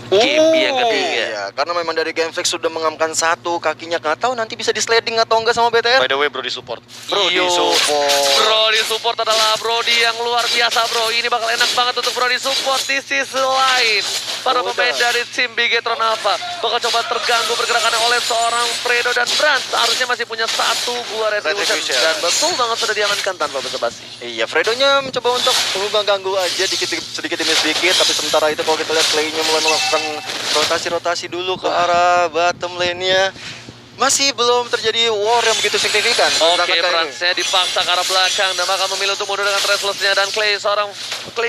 ke game yang ketiga. Iya, karena memang dari Gameflex sudah mengamankan satu, kakinya nggak tahu nanti bisa di sliding atau enggak sama BTR. By the way, Brody support. Brody Yo, support. Brody support adalah Brody yang luar biasa, bro. Ini bakal enak banget untuk Brody support. Di sisi lain, para Udah. pemain dari tim Bigetron Alpha bakal coba terganggu pergerakannya oleh seorang Fredo dan Brand. Seharusnya masih punya satu buah retribution. Retribution. Dan betul banget sudah diamankan tanpa basa-basi. Iya, Fredonya mencoba untuk mengganggu aja sedikit demi sedikit, tapi sementara itu kalau kita lihat Clay-nya mulai melakukan rotasi-rotasi dulu ke arah bottom lane-nya. Masih belum terjadi war yang begitu signifikan. Oke, Clay ini. Bransnya dipaksa ke arah belakang dan bakal memilih untuk mundur dengan restlessnya, dan Clay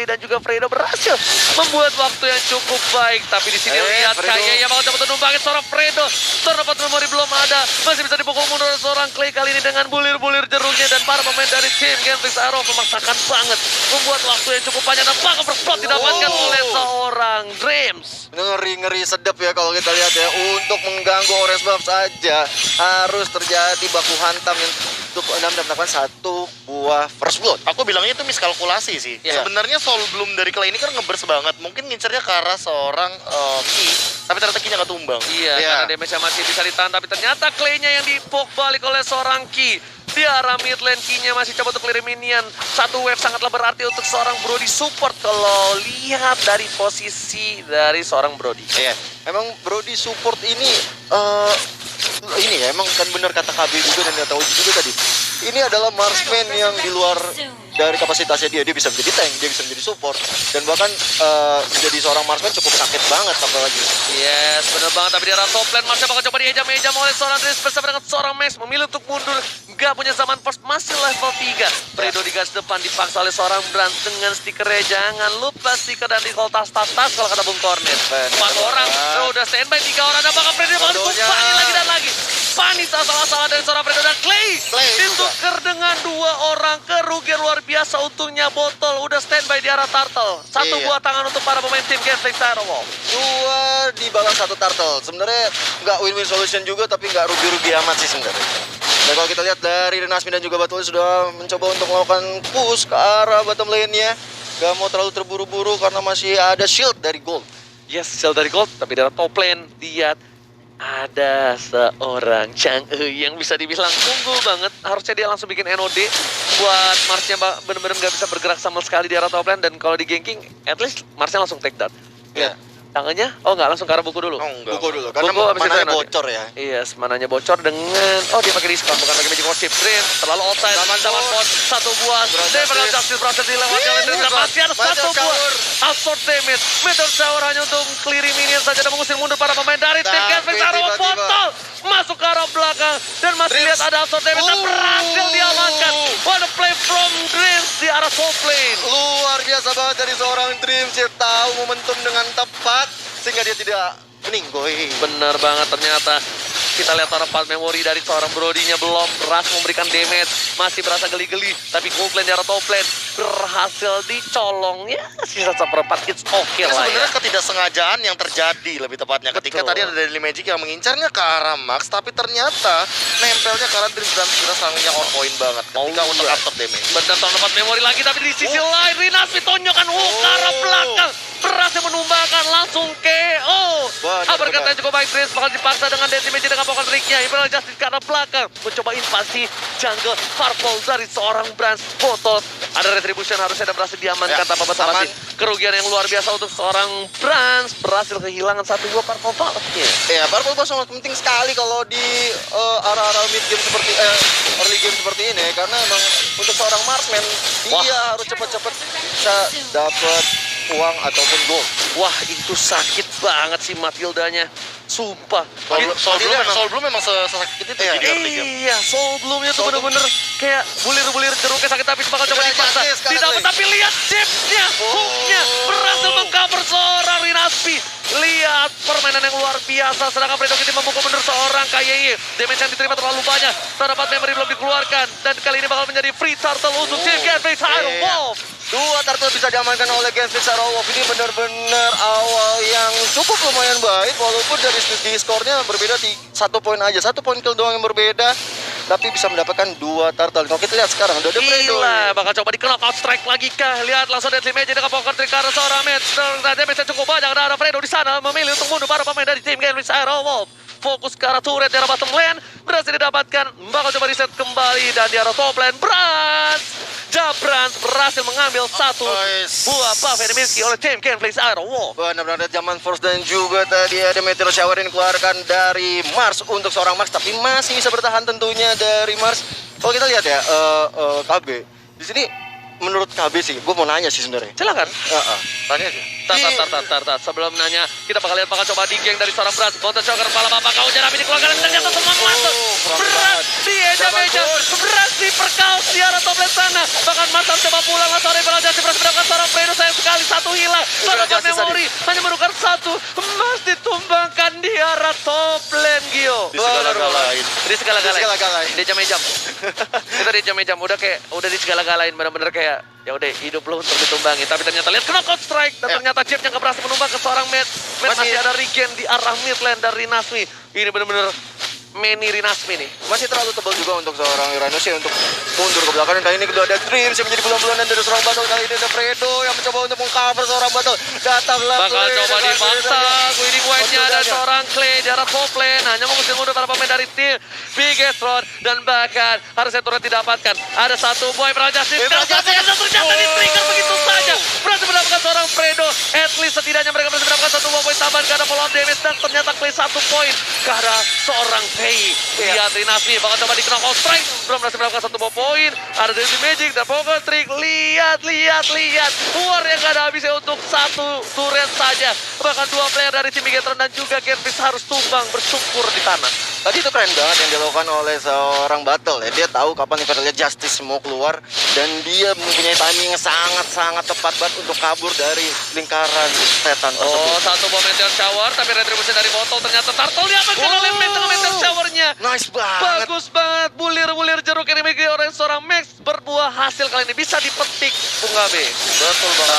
dan juga Fredo berhasil membuat waktu yang cukup baik. Tapi di sini lihat Fredo. kayaknya bakal coba numpangin seorang Fredo. Terdapat memori belum ada, masih bisa dipukul mundur oleh seorang Clay kali ini dengan bulir-bulir jeruknya, dan para pemain dari tim Genflix Arrow memaksakan banget membuat waktu yang cukup panjang dan bakal berplot didapatkan oleh seorang Dreams. Ngeri-ngeri sedap ya kalau kita lihat ya. Untuk mengganggu Orange Buff saja harus terjadi baku hantam yang untuk mendapatkan satu buah first blood. Aku bilangnya itu miskalkulasi sih. Ya. Sebenarnya Soul Bloom dari Clay ini kan ngebers banget. Mungkin ngincernya ke arah seorang Ki, tapi ternyata Ki-nya nggak tumbang. Iya, Iya. karena damage-nya masih bisa ditahan, tapi ternyata Clay-nya yang dipok balik oleh seorang Ki. Di arah mid lane, Ki-nya masih coba untuk clear minion. Satu wave sangatlah berarti untuk seorang Brody support kalau lihat dari posisi dari seorang Brody. Iya, memang Brody support ini ya emang kan benar kata KB juga dan kata Oji juga tadi. Ini adalah marksman yang di luar dari kapasitasnya dia bisa menjadi tank, dia bisa menjadi support, dan bahkan menjadi seorang marksman cukup sakit banget apalagi. Yes, bener banget. Tapi di arah top lane, Marsha bakal coba diejam-ejam oleh seorang Dreams bersama dengan seorang Max. Memilih untuk mundur, nggak punya zaman first, masih level 3. Fredo di garis depan dipaksa oleh seorang Brand dengan stikernya. Jangan lupa stiker dan recall tas kalau kata Bung Cornet. 4 orang, udah standby 3 orang, dan bakal Fredo bakal dikumpangin lagi dan lagi. Panis salah-salah dari seorang Fredo dan Clay. Ditukar dengan 2 orang, kerugian luar biasa. Untungnya botol udah standby di arah Turtle. Satu Iya. buah tangan untuk para pemain tim Genflix Firewall. 2 di balas 1 turtle. Sebenarnya nggak win-win solution juga, tapi nggak rugi-rugi amat sih sebenarnya. Dan kalau kita lihat dari Renasmi dan juga Batuli sudah mencoba untuk melakukan push ke arah bottom lane-nya. Gak mau terlalu terburu-buru karena masih ada shield dari Gold. Yes, sel dari Gold, tapi dari top lane lihat ada seorang Chang'e yang bisa dibilang unggul banget. Harusnya dia langsung bikin NOD buat Marsnya bener-bener nggak bisa bergerak sama sekali di arah top lane, dan kalau di ganking at least Marsnya langsung take that. Iya. Tangannya, oh nggak, langsung ke arah buku dulu. Oh, enggak. Buku dulu, karena Buku habis itu mananya NOD. bocor ya. Iya, mananya bocor dengan, oh dia pakai diskon bukan pakai magic worship. Dream terlalu outside, zaman force, satu buah. Devil Justice berhasil dilewati oleh Dream, dan masih ada satu buah. Absorb damage, Meteor Shower hanya untuk clear minion saja dan mengusir mundur para pemain dari tim Tapi Genflix Arrow. tiba-tiba Botol masuk ke arah belakang dan masih Dreams. lihat ada absorb damage dan berhasil diamankan. What a play from Dreams di arah top lane. Luar biasa banget dari seorang Dreams. Dia tahu momentum dengan tepat sehingga dia tidak meninggoy. Bener banget, ternyata kita lihat part memori dari seorang Brody-nya belum berhasil memberikan damage, masih berasa geli-geli, tapi gold lane di arah top lane berhasil dicolong. Ya sisa seperempat, it's okay lah ya. Sebenarnya ketidaksengajaan yang terjadi lebih tepatnya ketika Betul. tadi ada Daily Magic yang mengincarnya ke arah Max, tapi ternyata nempelnya ke arah Dreams dan kira salangnya on point banget ketika Oh, untuk iya. after damage. Benar, tempat memori lagi, tapi di sisi lain Rinasmi tonjokan ke arah belakang, berhasil menumbangkan langsung KO. Berkata cukup baik, Dreams bakal dipaksa dengan damage dengan pokok triknya. Imperial Justice ke arah belakang, mencoba invasi jungle Purple dari seorang Brand. Botol, ada retribution harusnya dan berhasil diamankan Ya, tanpa basa-basi. aman. Kerugian yang luar biasa untuk seorang Brand, berhasil kehilangan satu buah Purple Valve-nya. Ya, Purple Buff sangat penting sekali kalau di arah-arah mid game seperti early game seperti ini, karena emang untuk seorang marksman dia harus cepat-cepat bisa dapat uang ataupun gold. Wah, itu sakit banget sih Matildanya. Sumpah. Soul Bloom memang sesakit itu Iya. di early game. Iya, Soul Bloom-nya tuh Soul Bloom. bener-bener kayak bulir-bulir jeruknya sakit, tapi bakal coba Udah dipaksa. gratis sekarang, Tidak, Clay. tapi lihat chipsnya, hooknya berhasil mengcover seorang Rinaspi. Lihat permainan yang luar biasa, sedangkan Fredo Kitty memukul mundur seorang KYY. Damage yang diterima terlalu banyak, terdapat memory belum dikeluarkan, dan kali ini bakal menjadi free turtle untuk tim Genflix Iron Wolf. 2 turtle bisa diamankan oleh Genflix Arrow Wolf. Ini benar-benar awal yang cukup lumayan baik, walaupun dari segi skornya berbeda 1 poin aja, 1 poin kill doang yang berbeda. tapi bisa mendapatkan 2 turtle. Kalau kita lihat sekarang udah ada Fredo. Gila, bakal coba di knockout strike lagi kah? Lihat langsung Deadly Magic dengan poker trick karena seorang match. Damage cukup banyak, ada Fredo di sana memilih untuk mundur para pemain dari tim Genflix Aerowolf. Fokus ke arah turret di arah bottom lane, berhasil didapatkan. Bakal coba reset kembali dan di arah top lane. Jabrans berhasil mengambil satu buah buff yang dimiliki oleh tim Genflix Aerowolf. Benar-benar zaman Force dan juga tadi ada Meteor Shower yang dikeluarkan dari Mars untuk seorang Max, tapi masih bisa bertahan tentunya dari Mars. Kalau kita lihat ya, KB di sini menurut KB sih, gue mau nanya sih sebenarnya. Silakan. Tanya aja. Tar. Sebelum nanya, kita bakal lihat bakal coba digeng dari seorang Brans. Bontot Shocker, kepala bapak kau jarak ini keluarkan dan ternyata semua masuk. Brans dieja-meja, Brans diperkaus di arah top lane sana. Bahkan Martam coba pulang, langsung dari Brans mendapatkan seorang Fredo, sayang sekali satu hilang. Mendapatkan memori, hanya merupakan satu. Mas ditumbangkan di arah top lane, Gio. Di segala-galain. Di segala-galain. Segala-galain. Dia jam-jam. Itu dia jam-jam, udah di segala-galain, benar-benar kayak ya udah hidup lo untuk ditumbangi, tapi ternyata lihat knockout strike dan ternyata Jeff yang berhasil menumbang ke seorang Matt masih ada regen di arah mid lane dari Rinasmi. Ini benar-benar Manny Rinasmi nih. Masih terlalu tebal juga untuk seorang Uranus ya untuk mundur ke belakang. Dan kali ini kedua ada Dreams yang menjadi bulan-bulanan dari seorang Battle. Kali ini ada Fredo yang mencoba untuk mengcover seorang Battle. Datanglah Bakal Clay coba dengan dipaksa. Winning point-nya ada Waktu seorang Clay di arah top lane. Hanya mengusir mundur para pemain dari tim Biggest Rod. Dan bahkan harusnya turret didapatkan. Ada satu boy Justice. Dan ternyata di-trigger begitu saja. Berhasil mendapatkan seorang Fredo. At least setidaknya mereka berhasil mendapatkan satu buah poin tambahan karena follow up damage. Dan ternyata Clay 1 poin karena seorang Faye. Lihat Rinasmi bakal coba di knockout strike. Belum berhasil mendapatkan satu buah poin. Ada Deadly Magic dan poker trick. Lihat. War yang gak ada habisnya untuk satu turret saja. Bahkan 2 player dari tim Bigetron dan juga Genflix harus tumbang bersyukur di tanah. Tadi itu keren banget yang dilakukan oleh seorang Battle ya. Dia tahu kapan Imperial Justice mau keluar dan dia mempunyai timing yang sangat-sangat tepat banget untuk kabur dari lingkaran setan tersebut. Oh, satu bom meteor shower tapi retribusi dari botol ternyata Turtle diamankan oleh meteor showernya. Nice banget. Bagus banget. Bulir-bulir jeruk yang dimiliki oleh seorang Max berbuah hasil kali ini bisa dipetik Bunga B. Betul banget.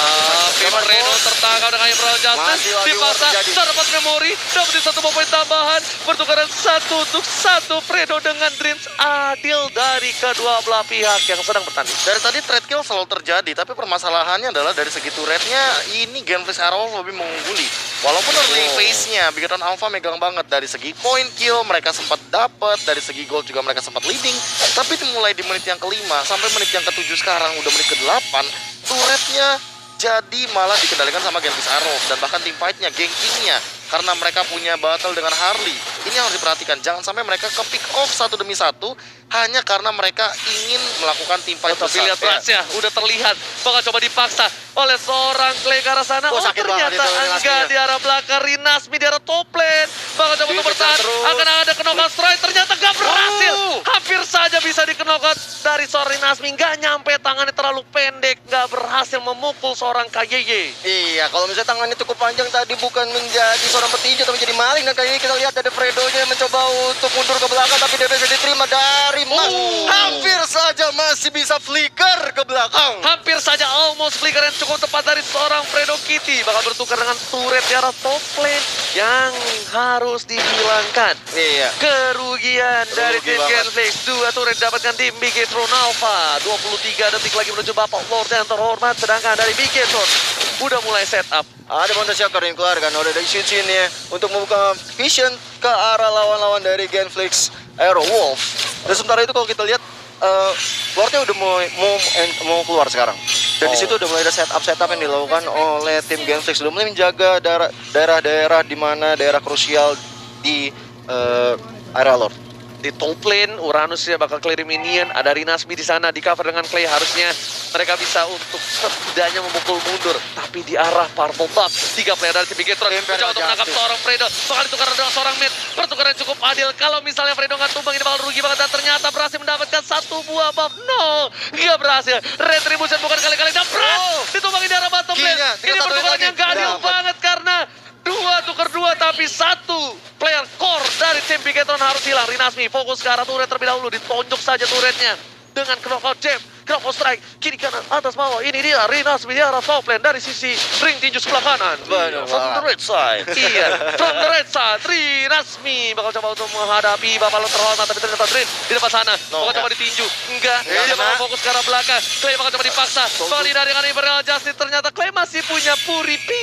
Tapi Fredo tertangkap dengan Imperial Justice dipaksa dapat memori, dapat satu poin tambahan, pertukaran 1 untuk 1. Fredo dengan Dreams adil dari kedua belah pihak yang sedang bertanding. Dari tadi trade kill selalu terjadi, tapi permasalahannya adalah dari segi turretnya ini Genflix Aerowolf lebih mengungguli. Walaupun early phase-nya Bigetron Alpha megang banget dari segi point kill mereka sempat dapat, dari segi gold juga mereka sempat leading, tapi mulai di menit yang kelima sampai menit yang ke-7 sekarang udah menit ke-8 turretnya jadi malah dikendalikan sama Genflix Aerowolf dan bahkan tim fight-nya, gankingnya karena mereka punya battle dengan Harley. Ini yang harus diperhatikan, jangan sampai mereka ke pick off satu demi satu hanya karena mereka ingin melakukan tim fight Tapi lihat Bransnya udah terlihat bakal coba dipaksa oleh seorang Clay ke arah sana. Sakit banget Ternyata itu enggak di arah belakang. Rinasmi di arah top lane bakal coba untuk bertahan, akan ada knockout strike, ternyata gak berhasil. Hampir saja bisa di knockout dari seorang Rinasmi, gak nyampe, tangannya terlalu pendek, gak berhasil memukul seorang KYY. Iya, kalau misalnya tangannya cukup panjang tadi bukan menjadi seorang petinju tapi menjadi maling. Dan kali ini kita lihat ada Fredo-nya yang mencoba untuk mundur ke belakang tapi dia bisa diterima dari Mas. Hampir saja masih bisa flicker ke belakang. Hampir saja almost flicker yang cukup tepat dari seorang Fredo Kitty. Bakal bertukar dengan turret di arah top lane yang harus dihilangkan. Iya. Kerugian dari Rugi tim banget. Genflix. 2 turret dapatkan tim Bigetron Alpha. 23 detik lagi menuju Bapak Lord yang terhormat. Sedangkan dari Bigetron udah mulai setup. Ada Bonda Shocker yang keluar kan, udah dari Shuchin ya untuk membuka vision ke arah lawan-lawan dari Genflix Aerowolf. Dan sementara itu kalau kita lihat Lordnya udah mau keluar sekarang. Dan di situ udah mulai ada setup yang dilakukan oleh tim Genflix, udah mulai menjaga daerah-daerah di mana daerah krusial di area Lord. Di top lane, Uranus ya bakal clear minion. Ada Rinasmi di sana, di cover dengan Clay. Harusnya mereka bisa untuk setidaknya memukul mundur. Tapi di arah purple buff, 3 player dari tim Bigetron mencoba untuk menangkap seorang Fredo. Bakal ditukar dengan seorang mid. Pertukaran cukup adil. Kalau misalnya Fredo nggak tumbang, ini bakal rugi banget. Dan ternyata berhasil mendapatkan 1 buah buff. No, nggak berhasil. Retribution bukan kali-kali. Dan ditumbangin di arah bottom lane. Ini pertukaran yang nggak adil banget karena 2 tukar 2 tapi 1 player core dari tim Bigetron harus hilang. Rinasmi fokus ke arah turret terlebih dahulu, ditonjok saja turretnya dengan knockout jab. Grapple strike, kiri kanan, atas bawah. Ini dia Rinasmi di arah top lane dari sisi ring tinju sebelah kanan. Benar From the red side. Iya, from the red side, Rinasmi bakal coba untuk menghadapi Bapak Lo terhormat, tapi ternyata Drin di depan sana. No, Bakal coba ditinju, enggak. Ya, Dia bakal kena. fokus ke arah belakang. Clay bakal coba dipaksa. Valida dengan Imperial Justice, ternyata Clay masih punya Puripi.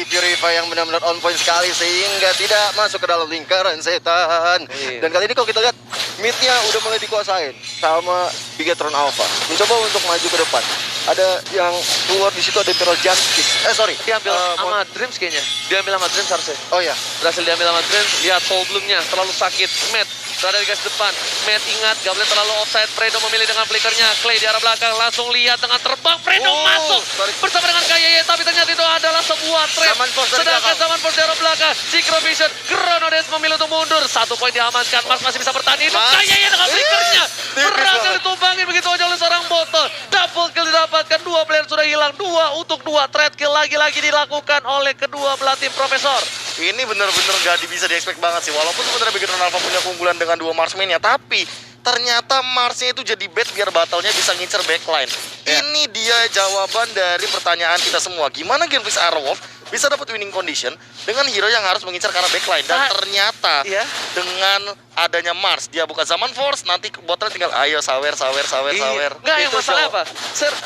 Purify yang benar-benar on point sekali sehingga tidak masuk ke dalam lingkaran setan. Iya. Dan kali ini kalau kita lihat midnya udah mulai dikuasain sama Bigetron Alpha. Mencoba untuk maju ke depan. Ada yang keluar di situ, ada Imperial Justice. Sorry. Diambil sama Dreams kayaknya. Diambil sama Dreams harusnya. Oh ya. Berhasil diambil sama Dreams. Lihat Soul Bloom-nya terlalu sakit. Matt berada di garis depan. Matt ingat gak boleh terlalu offside. Fredo memilih dengan flickernya. Clay di arah belakang langsung lihat dengan terbang. Fredo masuk tarik. bersama dengan KYY, tapi ternyata itu adalah sebuah trap. Zaman Force dari Sedangkan belakang. Zaman Force di arah belakang. Synchrovision, Chronodes memilih untuk mundur. 1 poin diamankan. Mars masih bisa bertahan hidup. Mars. KYY dengan flickernya Tipis berhasil banget. ditumbangin begitu aja oleh seorang botol. Double kill didapatkan. 2 player sudah hilang. 2 untuk 2. Trade kill lagi-lagi dilakukan oleh kedua belah tim Profesor. Ini bener-bener gak bisa di-expect banget sih. Walaupun sebenarnya Bigetron Alpha punya keunggulan dengan 2 marksman-nya, tapi ternyata Marsnya itu jadi bait biar battle-nya bisa ngincer backline. Ini dia jawaban dari pertanyaan kita semua. Gimana Genflix Aerowolf bisa dapat winning condition dengan hero yang harus mengincar ke arah backline? Dan ternyata Iya. dengan adanya Mars, dia buka Zaman Force, nanti botnya tinggal ayo sawer. Enggak, yang Itu masalah show. apa?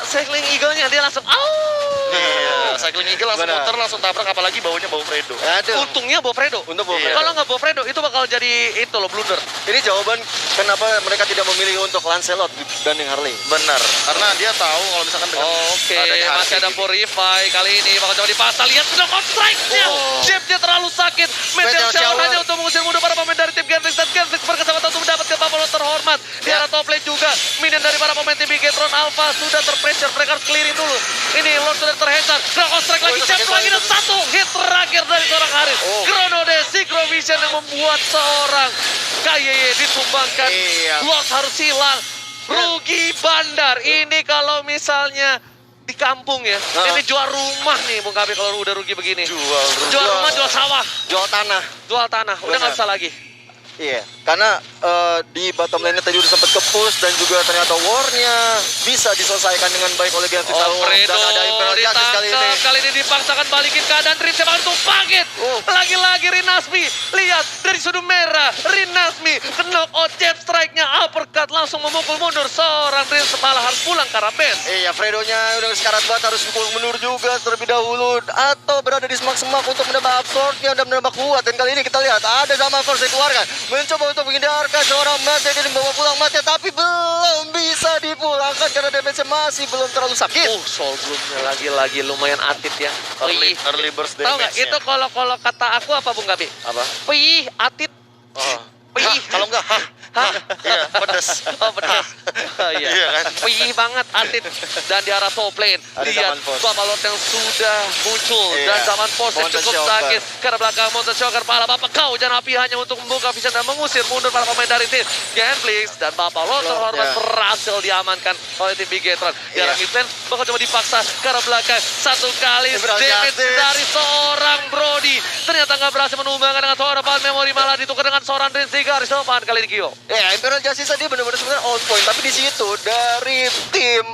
Cycling Eagle-nya dia langsung Iya, Cycling Eagle langsung Benar. muter, langsung tabrak, apalagi baunya bau Fredo. Aduh. Untungnya bawa Fredo. Untuk bawa Iya. Fredo. Kalau nggak bawa Fredo itu bakal jadi itu loh blunder. Ini jawaban kenapa mereka tidak memilih untuk Lancelot dibanding Harley. Benar, karena dia tahu kalau misalkan dengan Oke, adanya masih Harvey ada gini. Purify kali ini bakal coba dipaksa. Lihat knock out strike-nya. Oh. Jab-nya terlalu sakit. Meteor Meteor Shower Shower. hanya untuk mengusir mundur para pemain dari tim Genflix, dan Genflix berkesempatan untuk mendapatkan Buffalo terhormat. Di Ya. arah top lane juga. Minion dari para pemain tim Bigetron Alpha sudah terpressure. Mereka harus clearing dulu. Ini Lord sudah terhentar. Knock out strike lagi. itu Jab sakit lagi dan banget. satu hit terakhir dari seorang Haris. Oh. Chronodes, Synchrovision yang membuat seorang KYY ditumbangkan. Iya. Lord harus hilang. Rugi bandar. Ini kalau misalnya di kampung ya. Ini jual rumah nih Bung Kabe kalau udah rugi begini. Jual rumah, jual sawah, Jual tanah. jual tanah. Udah Benar. nggak bisa lagi. Iya, karena di bottom lane tadi udah sempat ke-push dan juga ternyata war-nya bisa diselesaikan dengan baik oleh Genflix Aerowolf. Fredo Dan ada Imperial Justice kali ini. ditangkap. Kali ini dipaksakan balikin keadaan Rin. Siapa tumpangin. Lagi-lagi Rinasmi. Lihat dari sudut merah. Rinasmi knock out jab strike-nya. Uppercut langsung memukul mundur. Seorang Rin malah harus pulang ke arah base. Iya, Fredo-nya udah sekarat banget, harus pukul mundur juga terlebih dahulu. Atau berada di semak-semak untuk menambah absorb-nya dan menambah kuat. Dan kali ini kita lihat ada Zaman Force dikeluarkan. Mencoba untuk menghindarkan seorang Matt yang membawa pulang Matt-nya, tapi belum bisa dipulangkan karena damage-nya masih belum terlalu sakit. Soul Bloom-nya lagi-lagi lumayan atit ya. Early burst Tahu nggak? damage-nya. Itu kalau kata aku apa Bung Gabi? Apa? Pih, atit. Oh. Pih. Kalau enggak, Hah? iya, pedes. Oh pedas. Oh, iya. Iya kan? Pih banget atit. Dan di arah top lane. Ada Lihat Zaman Force. Babalot yang sudah muncul. Iya. Dan Zaman Force yang Mountain cukup Shocker. sakit. Karena belakang Mountain Shocker. Pala Bapak kau jangan api hanya untuk membuka vision dan mengusir mundur para pemain dari tim Genflix. Dan Babalot terhormat ya. berhasil diamankan oleh tim Bigetron. Di arah Iya. mid lane bakal coba dipaksa ke arah belakang. Satu kali Imperial damage Justice. dari seorang Brody. Ternyata nggak berhasil menumbangkan dengan seorang memori, malah ditukar dengan seorang Rin di garis depan kali ini Gio. Ya, Imperial Justice tadi benar-benar sebenarnya on point, tapi di situ dari tim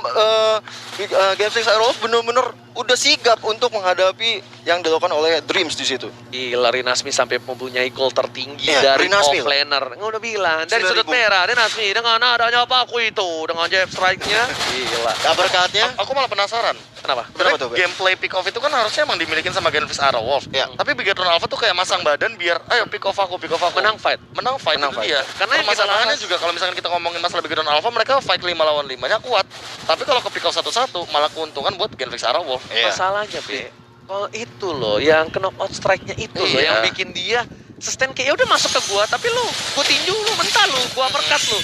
Genflix Aerowolf benar-benar udah sigap untuk menghadapi yang dilakukan oleh Dreams di situ. Gila, Rinasmi sampai mempunyai gol tertinggi Iya, dari Rinasmi loh. offlaner. Nggak udah bilang, dari sudut 9.000. merah, Rinasmi dengan adanya paku itu, dengan jab strike-nya. Gila. Uppercut-nya Aku malah penasaran. Kenapa? Kenapa tuh, Ben? Gameplay pick off itu kan harusnya emang dimilikin sama Genflix Aerowolf. Ya. Tapi Bigetron Alpha tuh kayak masang badan biar ayo pick off aku. Menang fight. Menang fight Menang itu fight. dia. Karena yang kita Permasalahannya bahas- juga kalau misalkan kita ngomongin masalah Bigetron Alpha, mereka fight 5 lawan 5-nya kuat. Tapi kalau ke pick off 1-1 malah keuntungan buat Genflix Aerowolf. Iya. Masalahnya, Be. Kalau itu loh, yang knock out strike-nya itu loh, Iya. yang bikin dia sustain kayak ya udah masuk ke gua, tapi lu gua tinju lu mental lu, gua uppercut lu.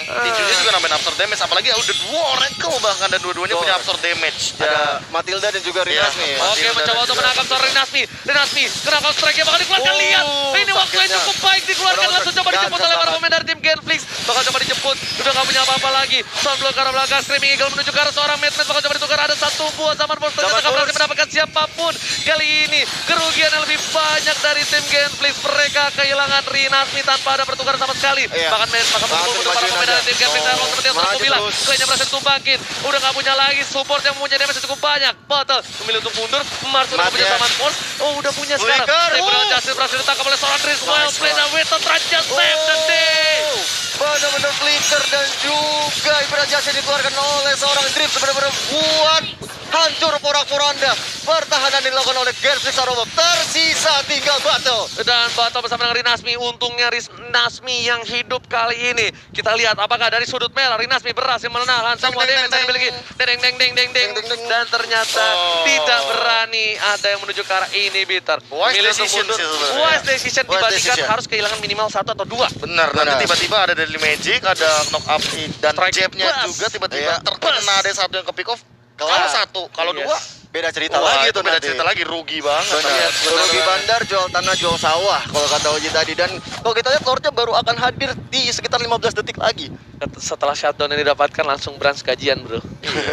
Tinjunya juga nambahin absorb damage, apalagi udah 2 oracle bahkan dan dua-duanya Betul. punya absorb damage. ada Matilda dan juga Rinas Iya. nih. Oke, Matilda mencoba dan untuk juga- menangkap seorang Rinasmi. Rinasmi, kenapa strike-nya bakal dikeluarkan? Oh, Lihat, ini waktu yang sakitnya. cukup baik dikeluarkan. Benar, Langsung coba dijemput gajah oleh para banget. pemain dari tim Genflix. Bakal coba dijemput, udah gak punya apa-apa lagi. Soundblock ke arah belakang, Screaming Eagle menuju ke arah seorang Madman. Bakal coba ditukar, ada satu buah Zaman Force. Ternyata Zaman gak berhasil Force. mendapatkan siapapun. Kali ini, kerugian yang lebih banyak dari tim Genflix. mereka kehilangan Rinasmi tanpa ada pertukaran sama sekali. Iya. Bahkan Langsung untuk para dimajuin pemain aja. dari tim Genflix Oh, seperti yang maju aku bilang. terus. Klaynya berhasil tumbangin. Udah nggak punya lagi support yang mempunyai damage cukup banyak. Bottle memilih untuk mundur. Mars udah Mati punya ya. Saman Force. Oh, udah punya sekarang. Flicker. Temporal Justice berhasil ditangkap oleh seorang Dries. Well Nice, played dan Winston Trancha save the day. Benar-benar flicker dan juga ibarat jasa dikeluarkan oleh seorang Drip benar-benar buat hancur porak-poranda. Pertahanan dilakukan oleh Genflix Aroma. Tersisa tinggal Battle. Dan Bato bersama dengan Rinasmi. Untungnya Rinasmi yang hidup kali ini. Kita lihat apakah dari sudut merah Rinasmi berhasil menahan semua Deng, deng, damage yang dimiliki. Deng, deng, deng, deng, deng. Deng, deng, deng. Dan ternyata Oh. tidak berani ada yang menuju ke arah inhibitor. Wise Milih untuk decision mundur. sih sebenarnya. Wise decision Wise dibandingkan decision. harus kehilangan minimal 1 atau 2. Benar, Benar. nanti tiba-tiba ada dari Magic, ada knock up dan Strike jabnya bus. juga tiba-tiba Iya. terkena ada satu yang ke pick off. Kalau Kelar. satu, kalau Yes. dua, Beda cerita wah, lagi itu tuh beda nanti. cerita lagi, rugi banget. Benar. Yes, benar Rugi banget. bandar, jual tanah, jual sawah kalau kata Oji tadi. Dan kalau kita lihat Lordnya baru akan hadir di sekitar 15 detik lagi. Setelah shutdown yang didapatkan langsung branch gajian, bro.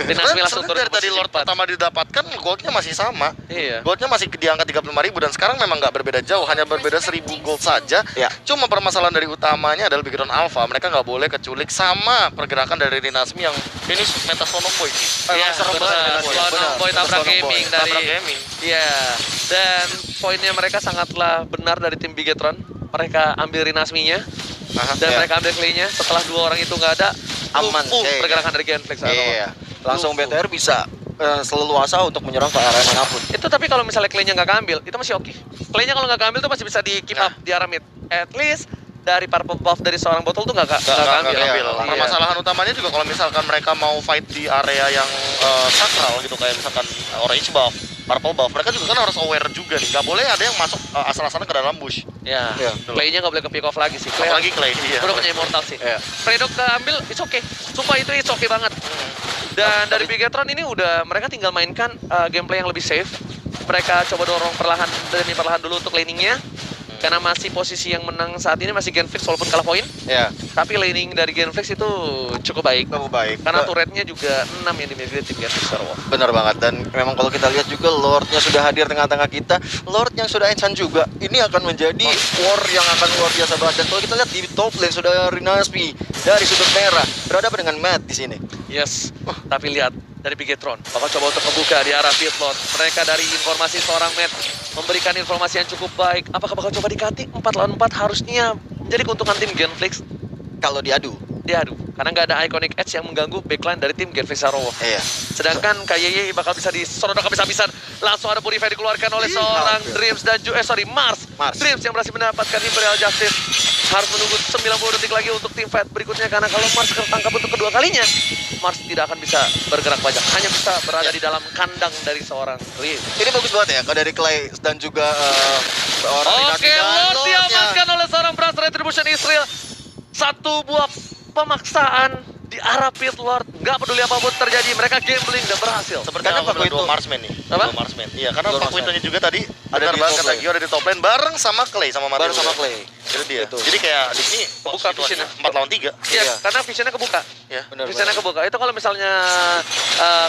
Rinasmi langsung turun Dari ke tadi posisi Lord 4. pertama didapatkan, goldnya masih sama. Iya. Goldnya masih di angka 35.000 dan sekarang memang nggak berbeda jauh, hanya berbeda 1.000 gold saja. Ya. Cuma permasalahan dari utamanya adalah Background Alpha, mereka nggak boleh keculik sama pergerakan dari Rinasmi yang ini meta Sonoboy Boy. Iya, serem benar. banget, Slow benar. Knock Boy tabrak Slow Knock Boy. gaming dari Tabrak gaming. Iya. Dan poinnya mereka sangatlah benar dari tim Bigetron. Mereka ambil Rinasminya Aha, dan ya. mereka ambil Clay-nya. Setelah 2 orang itu nggak ada, Aman, kayaknya. pergerakan dari Genflix. Iya. Langsung BTR bisa seleluasa untuk menyerang ke area manapun. Itu tapi kalau misalnya Clay-nya nggak keambil, itu masih oke. Clay-nya kalau nggak keambil tuh masih bisa di keep up di arah mid. At least dari purple buff dari seorang botol tuh nggak keambil. ngambil. Iya. Permasalahan utamanya juga kalau misalkan mereka mau fight di area yang sakral gitu, kayak misalkan orange buff, purple buff, mereka juga kan harus aware juga nih, nggak boleh ada yang masuk asal-asalan ke dalam bush. Ya. Iya. Clay-nya nggak boleh ke pick off lagi sih. Clay Apalagi Clay. Iya. udah punya immortal sih. Iya. Fredo keambil, it's okay. Sumpah itu it's okay banget. Dan dari Bigetron ini udah mereka tinggal mainkan gameplay yang lebih safe. Mereka coba dorong perlahan demi perlahan dulu untuk laningnya. Karena masih posisi yang menang saat ini masih Genflix walaupun kalah poin. Ya, Tapi laning dari Genflix itu cukup baik. kamu baik. Karena turretnya juga 6 yang dimiliki tim Genflix Sarwa. Benar banget, dan memang kalau kita lihat juga Lordnya sudah hadir tengah-tengah kita. Lord yang sudah enchant juga, ini akan menjadi war yang akan luar biasa banget. Dan kalau kita lihat di top lane sudah Rinasmi dari sudut merah berhadapan dengan Matt di sini. Yes, tapi lihat dari Bigetron bakal coba untuk membuka di arah pitlot. Mereka dari informasi seorang Matt memberikan informasi yang cukup baik. Apakah bakal coba dikatik 4 lawan 4 harusnya menjadi keuntungan tim Genflix? Kalau diadu, Diadu, karena nggak ada Iconic Edge yang mengganggu backline dari tim Genflix Sarowo. iya. Sedangkan KYY bakal bisa disedot habis-habisan. Langsung ada Purify dikeluarkan oleh seorang hampir. Dreams dan Mars. Mars. Dreams yang berhasil mendapatkan Imperial Justice. Harus menunggu 90 detik lagi untuk tim fight berikutnya. Karena kalau Mars tertangkap untuk kedua kalinya, Mars tidak akan bisa bergerak banyak. Hanya bisa berada di dalam kandang dari seorang Dreams. Ini bagus banget ya, kalau dari Clay dan juga seorang Rinasmi Oke, dan Lord Lordnya. diamankan oleh seorang Brass Retribution Israel. Satu buah pemaksaan di arah pit Lord. Nggak peduli apapun terjadi, mereka gambling dan berhasil. Sepertinya Karena aku bilang Paku dua itu- Marksman nih. Apa? Dua Marksman. Iya, karena Dua Paku Marksman. Itonya juga tadi Ada benar di banget top kata lane. Gio, ada di top lane bareng sama Clay sama Mario. Baru sama Clay. Itu dia. Itu. Jadi kayak di sini Kebuka visionnya. 4 lawan 3. Iya, Iya. karena visionnya kebuka. Ya. Benar, Visionnya benar. kebuka. Itu kalau misalnya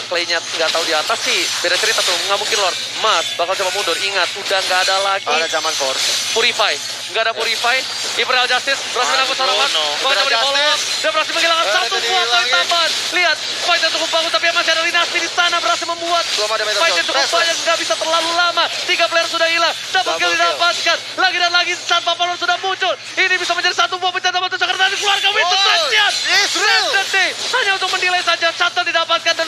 Clay-nya nggak tahu di atas sih, beda cerita tuh. Nggak mungkin Lord. Mas bakal coba mundur. Ingat, udah nggak ada lagi Ada zaman Force. Purify. Nggak ada Purify. Imperial Justice berhasil menangkap seorang Mas. no. Bakal coba di follow up. Dia berhasil menghilangkan Itu satu buah poin dihilangin. tambahan. Lihat, fight yang cukup bagus, tapi masih ada Rinasmi di sana berhasil membuat Belum ada Metal fight yang Zone. cukup Pressure. banyak, nggak bisa terlalu lama. 3 player sudah hilang, double kill Double kill. didapatkan. Lagi dan lagi saat Paparon sudah muncul. Ini bisa menjadi satu buah pencet dapat karena tadi keluarga Winston Oh, Transian. Israel. Hanya untuk menilai saja, shuttle didapatkan dan